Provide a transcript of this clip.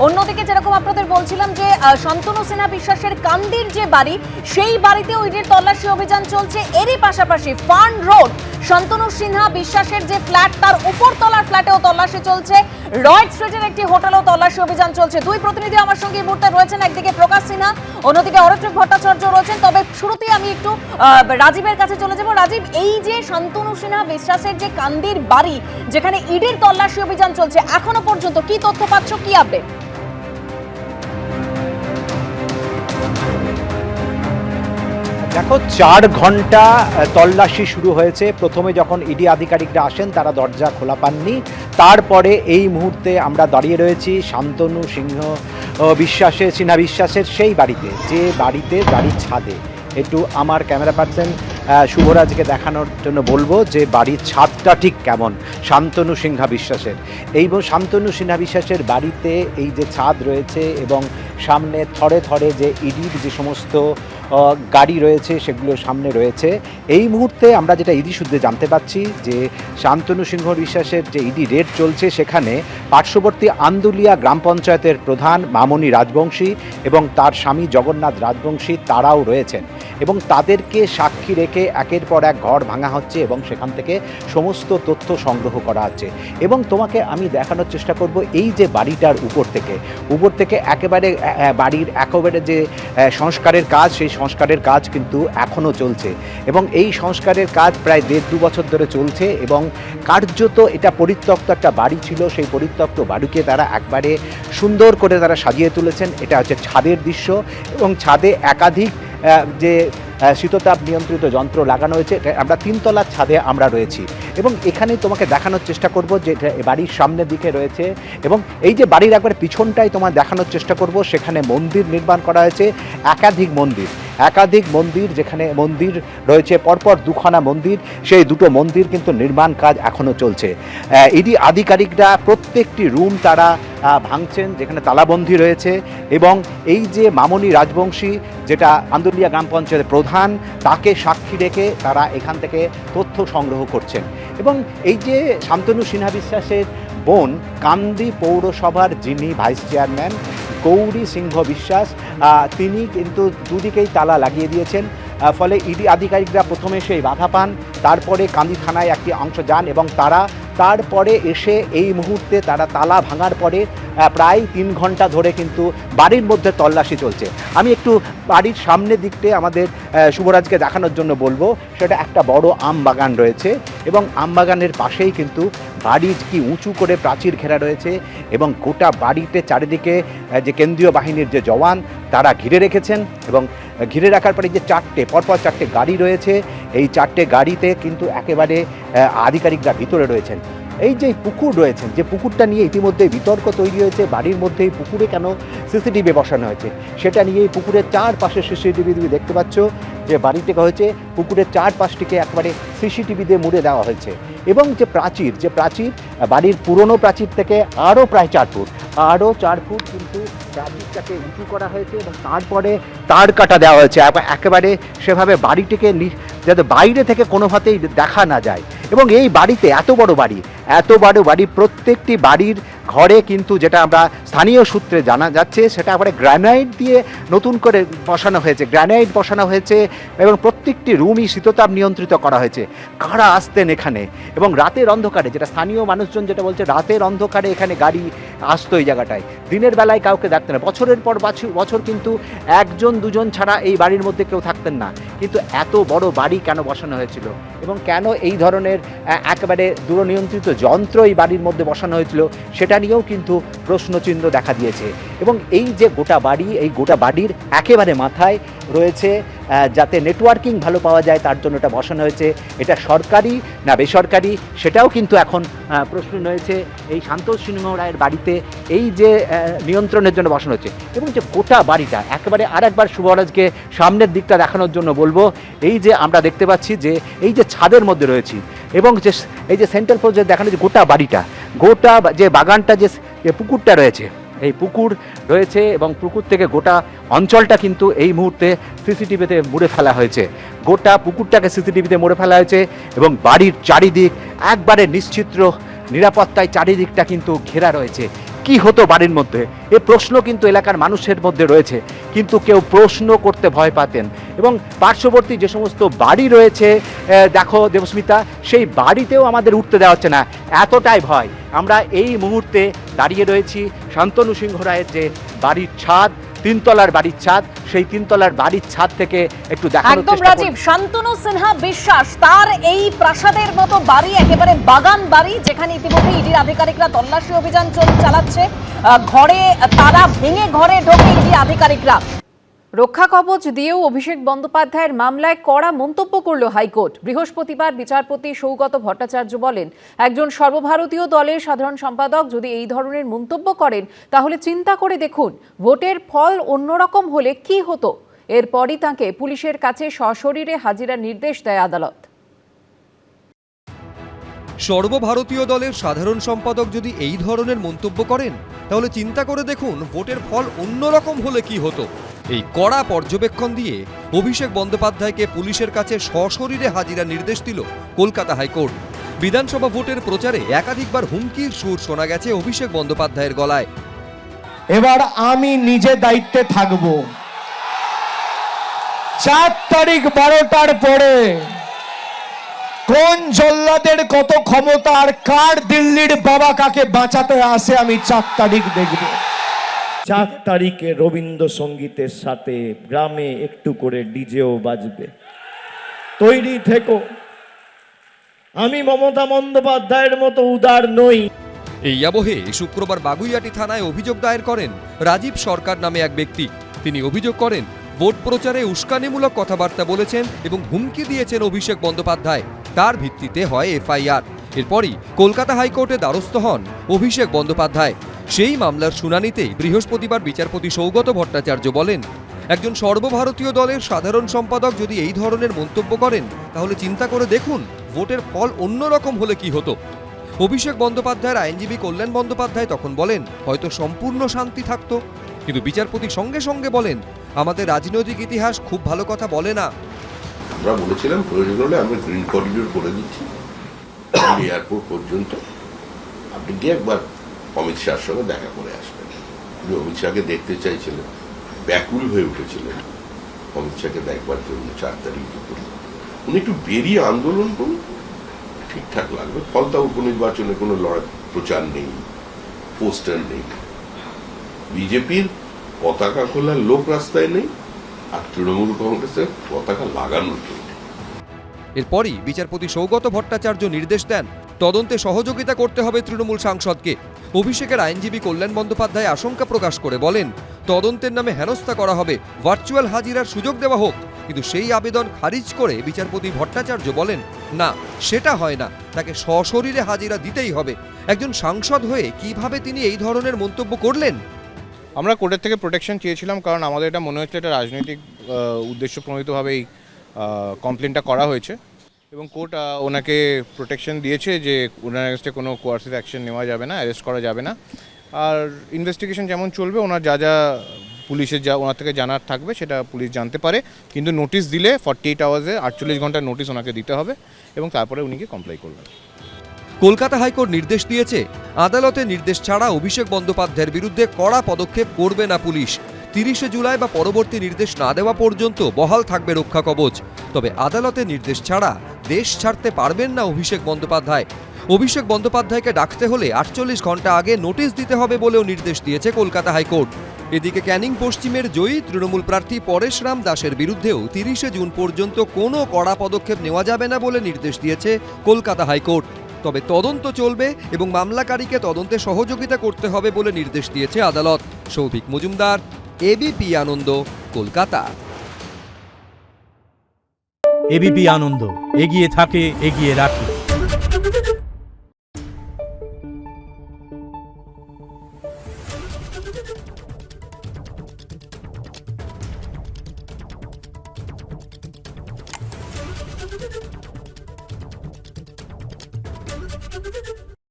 অন্যদিকে যেরকম আপনাদের বলছিলাম যে শান্তনু সিনহা বিশ্বাসের কান্দির যে বাড়ি, সেই বাড়িতেও ইডির তল্লাশি অভিযান চলছে। এরই পাশাপাশি ফার্ন রোড শান্তনু সিনহা বিশ্বাসের যে ফ্ল্যাট, তার উপরতলার ফ্ল্যাটেও তল্লাশি চলছে। রয়েড স্ট্রিটের একটি হোটেলেও তল্লাশি অভিযান চলছে। দুই প্রতিনিধি আমার সঙ্গে এই মুহূর্তে রয়েছেন, একদিকে প্রকাশ সিনহা, অন্যদিকে অরিত্রিক ভট্টাচার্য রয়েছেন। তবে শুরুতেই আমি একটু রাজীবের কাছে চলে যাব। রাজীব, এই যে শান্তনু সিনহা বিশ্বাসের যে কান্দির বাড়ি, যেখানে ইডির তল্লাশি অভিযান চলছে, এখনো পর্যন্ত কি তথ্য পাচ্ছ, কি আপডেট? দেখো, 4 ঘন্টা তল্লাশি শুরু হয়েছে। প্রথমে যখন ইডি আধিকারিকরা আসেন তারা দরজা খোলা পাননি। তারপরে এই মুহূর্তে আমরা দাঁড়িয়ে রয়েছি শান্তনু সিনহা বিশ্বাসের সেই বাড়িতে, যে বাড়িতে বাড়ির ছাদে। একটু আমার ক্যামেরা পার্সন শুভরাজকে দেখানোর জন্য বলবো যে বাড়ির ছাদটা ঠিক কেমন শান্তনু সিনহা বিশ্বাসের। এই শান্তনু সিনহা বিশ্বাসের বাড়িতে এই যে ছাদ রয়েছে এবং সামনে থরে থরে যে ইডির যে সমস্ত গাড়ি রয়েছে সেগুলো সামনে রয়েছে। এই মুহূর্তে আমরা যেটা ইডি সূত্রে জানতে পাচ্ছি যে শান্তনু সিনহা বিশ্বাসের যে ইডি রেড চলছে, সেখানে পার্শ্ববর্তী আন্দুলিয়া গ্রাম পঞ্চায়েতের প্রধান মামনি রাজবংশী এবং তার স্বামী জগন্নাথ রাজবংশী তারাও রয়েছেন এবং তাদেরকে সাক্ষী রেখে একের পর এক ঘর ভাঙা হচ্ছে এবং সেখান থেকে সমস্ত তথ্য সংগ্রহ করা হচ্ছে। এবং তোমাকে আমি দেখানোর চেষ্টা করব এই যে বাড়িটার উপর থেকে একেবারে বাড়ির একেবারে যে সংস্কারের কাজ, সেই সংস্কারের কাজ কিন্তু এখনও চলছে এবং এই সংস্কারের কাজ প্রায় 1.5-2 বছর ধরে চলছে এবং কার্যত এটা পরিত্যক্ত একটা বাড়ি ছিল। সেই পরিত্যক্ত বাড়িকে তারা একবারে সুন্দর করে তারা সাজিয়ে তুলেছেন। এটা হচ্ছে ছাদের দৃশ্য এবং ছাদে একাধিক যে শীততাপ নিয়ন্ত্রিত যন্ত্র লাগানো হয়েছে। আমরা 3 তলার ছাদে আমরা রয়েছি এবং এখানে তোমাকে দেখানোর চেষ্টা করব যে বাড়ির সামনের দিকে রয়েছে এবং এই যে বাড়ির একবার পিছনটাই তোমার দেখানোর চেষ্টা করব। সেখানে মন্দির নির্মাণ করা হয়েছে, একাধিক মন্দির, যেখানে মন্দির রয়েছে পরপর 2খানা মন্দির। সেই 2টো মন্দির কিন্তু নির্মাণ কাজ এখনও চলছে। ইডি আধিকারিকরা প্রত্যেকটি রুম তারা ভাঙছেন যেখানে তালাবন্ধি রয়েছে এবং এই যে মামনি রাজবংশী, যেটা আন্দুলিয়া গ্রাম পঞ্চায়েতের প্রধান, তাকে সাক্ষী রেখে তারা এখান থেকে তথ্য সংগ্রহ করছেন। এবং এই যে শান্তনু সিনহা বিশ্বাসের বোন, কান্দি পৌরসভার যিনি ভাইস চেয়ারম্যান গৌরী সিংহ বিশ্বাস, তিনি কিন্তু দুদিকেই তালা লাগিয়ে দিয়েছেন। ফলে ইডি আধিকারিকরা প্রথমে সেই বাধা পান, তারপরে কান্দি থানায় একটি অংশ যান এবং তারপরে এসে এই মুহূর্তে তারা তালা ভাঙার পরে প্রায় 3 ঘন্টা ধরে কিন্তু বাড়ির মধ্যে তল্লাশি চলছে। আমি একটু বাড়ির সামনের দিকতে আমাদের শুভরাজকে দেখানোর জন্য বলবো। সেটা একটা বড় আম বাগান রয়েছে এবং আম বাগানের পাশেই কিন্তু বাড়ির কি উঁচু করে প্রাচীর ঘেরা রয়েছে এবং গোটা বাড়িতে চারিদিকে যে কেন্দ্রীয় বাহিনীর যে জওয়ান তারা ঘিরে রেখেছেন এবং ঘিরে রাখার পরে যে পরপর 4টে গাড়ি রয়েছে, এই 4টে গাড়িতে কিন্তু একেবারে আধিকারিকরা ভিতরে রয়েছেন। এই যে পুকুর রয়েছেন, যে পুকুরটা নিয়ে ইতিমধ্যে বিতর্ক তৈরি হয়েছে, বাড়ির মধ্যে এই পুকুরে কেন সিসিটিভি বসানো হয়েছে সেটা নিয়ে এই পুকুরের চারপাশে সিসিটিভি তুমি দেখতে পাচ্ছ যে বাড়িতে হয়েছে, পুকুরের চারপাশটিকে একবারে সিসিটিভি দিয়ে মুড়ে দেওয়া হয়েছে এবং যে প্রাচীর বাড়ির পুরনো প্রাচীর থেকে আরও প্রায় 4 ফুট কিন্তু প্রাচীরটাকে উঁচু করা হয়েছে এবং তারপরে তার কাটা দেওয়া হয়েছে একেবারে সেভাবে বাড়িটিকে যাতে বাইরে থেকে কোনোভাবেই দেখা না যায়। এবং এই বাড়িতে এত বড় বাড়ি প্রত্যেকটি বাড়ির ঘরে কিন্তু যেটা আমরা স্থানীয় সূত্রে জানা যাচ্ছে সেটা আবার গ্রানাইট দিয়ে নতুন করে বসানো হয়েছে এবং প্রত্যেকটি রুমই শীততাপ নিয়ন্ত্রিত করা হয়েছে। কারা আসতেন এখানে এবং রাতের অন্ধকারে, যেটা স্থানীয় মানুষজন যেটা বলছে, রাতের অন্ধকারে এখানে গাড়ি আসতো এই জায়গাটায়, দিনের বেলায় কাউকে দেখতেন না। বছরের পর বছর কিন্তু 1-2জন ছাড়া এই বাড়ির মধ্যে কেউ থাকতেন না। কিন্তু এত বড় বাড়ি কেন বসানো হয়েছিল এবং কেন এই ধরনের একেবারে দূরনিয়ন্ত্রিত যন্ত্র এই বাড়ির মধ্যে বসানো হয়েছিল সেটা নিয়েও কিন্তু প্রশ্নচিহ্ন দেখা দিয়েছে। এবং এই যে গোটা বাড়ি, এই গোটা বাড়ির একেবারে মাথায় রয়েছে যাতে নেটওয়ার্কিং ভালো পাওয়া যায় তার জন্য এটা বসানো হয়েছে। এটা সরকারি না বেসরকারি সেটাও কিন্তু এখন প্রশ্ন রয়েছে। এই শান্তনু সিনহা রায়ের বাড়িতে এই যে নিয়ন্ত্রণের জন্য বসানো হচ্ছে এবং যে গোটা বাড়িটা একেবারে আরেকবার শুভরাজকে সামনের দিকটা দেখানোর জন্য বলবো। এই যে আমরা দেখতে পাচ্ছি যে এই যে ছাদের মধ্যে রয়েছি এবং যে এই যে সেন্ট্রাল প্রজেক্ট দেখানো, যে গোটা যে বাগানটা, যে পুকুরটা রয়েছে, এই পুকুর রয়েছে এবং পুকুর থেকে গোটা অঞ্চলটা কিন্তু এই মুহূর্তে সিসিটিভিতে মুড়ে ফেলা হয়েছে। গোটা পুকুরটাকে সিসিটিভিতে মুড়ে ফেলা হয়েছে এবং বাড়ির চারিদিক একবারে নিশ্চিদ্র নিরাপত্তায় চারিদিকটা কিন্তু ঘেরা রয়েছে। কি হতো বাড়ির মধ্যে, এ প্রশ্ন কিন্তু এলাকার মানুষের মধ্যে রয়েছে, কিন্তু কেউ প্রশ্ন করতে ভয় পাতেন। এবং পার্শ্ববর্তী যে সমস্ত বাড়ি রয়েছে দেখো দেবস্মিতা, সেই বাড়িতেও আমাদের উঠতে দেওয়া হচ্ছে না, এতটাই ভয়। আমরা এই মুহূর্তে দাঁড়িয়ে রয়েছি শান্তনু সিংহ রায়ের যে বাড়ির ছাদ, তিনতলার বাড়ির ছাদ, সেই তিনতলার বাড়ির ছাদ থেকে একটু দেখানোর একদম চেষ্টা রাজীব, শান্তনু সিনহা বিশ্বাস তার এই প্রাসাদের মতো বাড়ি, একেবারে বাগান বাড়ি, যেখানে ইতিমধ্যে ইডির আধিকারিকরা তল্লাশি অভিযান চালাচ্ছে। ঘরে তারা ভেঙে ঘরে ঢোকে ইডি আধিকারিকরা। রক্ষা কবচ দিয়েও অভিষেক বন্দ্যোপাধ্যায়ের মামলায় কড়া মন্তব্য করল হাইকোর্ট। বৃহস্পতিবার বিচারপতি সৌগত ভট্টাচার্য বলেন, একজন সর্বভারতীয় দলের সাধারণ সম্পাদক যদি এই ধরনের মন্তব্য করেন তাহলে চিন্তা করে দেখুন ভোটের ফল অন্যরকম হলে কি হতো। এরপরই তাঁকে পুলিশের কাছে সশরীরে হাজিরার নির্দেশ দেয় আদালত। সর্বভারতীয় দলের সাধারণ সম্পাদক যদি এই ধরনের মন্তব্য করেন তাহলে চিন্তা করে দেখুন ভোটের ফল অন্যরকম হলে কি হতো। এই কড়া পর্যবেক্ষণ দিয়ে অভিষেক বন্দ্যোপাধ্যায়কে পুলিশের কাছে সশরীরে হাজিরার নির্দেশ দিল কলকাতা হাইকোর্ট। বিধানসভা ভোটের প্রচারে একাধিকবার হুমকির সুর শোনা গেছে অভিষেক বন্দ্যোপাধ্যায়ের গলায়। এবার আমি নিজে দায়িত্বে থাকব। 4 তারিখ 12টার পরে কোন জল্লাদের কত ক্ষমতা আর কার দিল্লির বাবা কাকে বাঁচাতে আসে আমি 4 তারিখ দেখব। 4 তারিখে রবীন্দ্রসঙ্গীতের সাথে গ্রামে একটু করে ডিজেও বাজবে, তৈরি থেকো। আমি মমতা বন্দ্যোপাধ্যায়ের মতো উদার নই। এই আবহে শুক্রবার বাগুইআটি থানায় অভিযোগ দায়ের করেন রাজীব সরকার নামে এক ব্যক্তি। তিনি অভিযোগ করেন ভোট প্রচারে উস্কানিমূলক কথাবার্তা বলেছেন এবং হুমকি দিয়েছেন অভিষেক বন্দ্যোপাধ্যায়। তার ভিত্তিতে হয় এফআইআর। এরপরই কলকাতা হাইকোর্টে দ্বারস্থ হন অভিষেক বন্দ্যোপাধ্যায়। সেই মামলার শুনানিতেই বৃহস্পতিবার বিচারপতি সৌগত ভট্টাচার্য বলেন, একজন সর্বভারতীয় দলের সাধারণ সম্পাদক যদি এই ধরনের মন্তব্য করেন তাহলে চিন্তা করে দেখুন ভোটের ফল অন্যরকম হলে কি হতো। অভিষেক বন্দ্যোপাধ্যায়ের আইনজীবী কল্যাণ বন্দ্যোপাধ্যায় তখন বলেন হয়তো সম্পূর্ণ শান্তি থাকতো, কিন্তু বিচারপতি সঙ্গে সঙ্গে বলেন আমাদের রাজনৈতিক ইতিহাস খুব ভালো কথা বলে না। আমরা বলেছিলাম প্রয়োজন হলে আমরা গ্রিন করিডোর করে দিচ্ছি এয়ারপোর্ট পর্যন্ত, আপনি গিয়ে একবার অমিত শাহর সঙ্গে দেখা করে আসবেন। উনি অমিত শাহকে দেখতে চাইছিলেন, ব্যাকুল হয়ে উঠেছিলেন অমিত শাহকে দেখবার জন্য 4 তারিখ দুপুরে। উনি একটু বেরিয়ে আন্দোলন করুন, ঠিকঠাক লাগবে। ফলতা উপনির্বাচনে কোনো লড়াই প্রচার নেই, পোস্টার নেই, বিজেপির পতাকা খোলার লোক রাস্তায় নেই, আর তৃণমূল কংগ্রেসের পতাকা লাগানোর জন্য। এরপরই বিচারপতি সৌগত ভট্টাচার্য নির্দেশ দেন তদন্তে সহযোগিতা করতে হবে তৃণমূল সাংসদকে। অভিষেকের আইনজীবী কল্যাণ বন্দ্যোপাধ্যায় আশঙ্কা প্রকাশ করে বলেন তদন্তের নামে হেনস্থা করা হবে, ভার্চুয়াল হাজিরার সুযোগ দেওয়া হোক। কিন্তু সেই আবেদন খারিজ করে বিচারপতি ভট্টাচার্য বলেন না, সেটা হয় না, তাকে সশরীরে হাজিরা দিতেই হবে। একজন সাংসদ হয়ে কিভাবে তিনি এই ধরনের মন্তব্য করলেন? আমরা কোর্টের থেকে প্রোটেকশন চেয়েছিলাম, কারণ আমাদের এটা মনে হচ্ছে এটা রাজনৈতিক উদ্দেশ্য প্রণীতভাবে এই কমপ্লেনটা করা হয়েছে এবং কোর্ট ওনাকে প্রোটেকশন দিয়েছে যে ওনার এগেনস্টে কোনো কোয়ার্সিভ অ্যাকশন নেওয়া যাবে না, অ্যারেস্ট করা যাবে না। আর ইনভেস্টিগেশন যেমন চলবে, ওনার যা যা পুলিশের যা ওনার থেকে জানার থাকবে সেটা পুলিশ জানতে পারে, কিন্তু নোটিশ দিলে 48 আওয়ার্সে 48 ঘন্টার নোটিশ ওনাকে দিতে হবে এবং তারপরে উনি কি কমপ্লাই করবেন। কলকাতা হাইকোর্ট নির্দেশ দিয়েছে আদালতের নির্দেশ ছাড়া অভিষেক বন্দ্যোপাধ্যায়ের বিরুদ্ধে কড়া পদক্ষেপ করবে না পুলিশ। 30শে জুলাই বা পরবর্তী নির্দেশ না দেওয়া পর্যন্ত বহাল থাকবে রক্ষা কবচ। তবে আদালতের নির্দেশ ছাড়া দেশ ছাড়তে পারবেন না অভিষেক বন্দ্যোপাধ্যায়। অভিষেক বন্দ্যোপাধ্যায়কে ডাকতে হলে 48 ঘন্টা আগে নোটিশ দিতে হবে বলেও নির্দেশ দিয়েছে কলকাতা হাইকোর্ট। এদিকে ক্যানিং পশ্চিমের জয়ী তৃণমূল প্রার্থী পরেশ রাম দাসের বিরুদ্ধেও 30শে জুন পর্যন্ত কোনো কড়া পদক্ষেপ নেওয়া যাবে না বলে নির্দেশ দিয়েছে কলকাতা হাইকোর্ট। তবে তদন্ত চলবে এবং মামলাকারীকে তদন্তে সহযোগিতা করতে হবে বলে নির্দেশ দিয়েছে আদালত। সৌভিক মজুমদার, এবিপি আনন্দ, কলকাতা। এবিপি আনন্দ, এগিয়ে থাকে, এগিয়ে রাখে।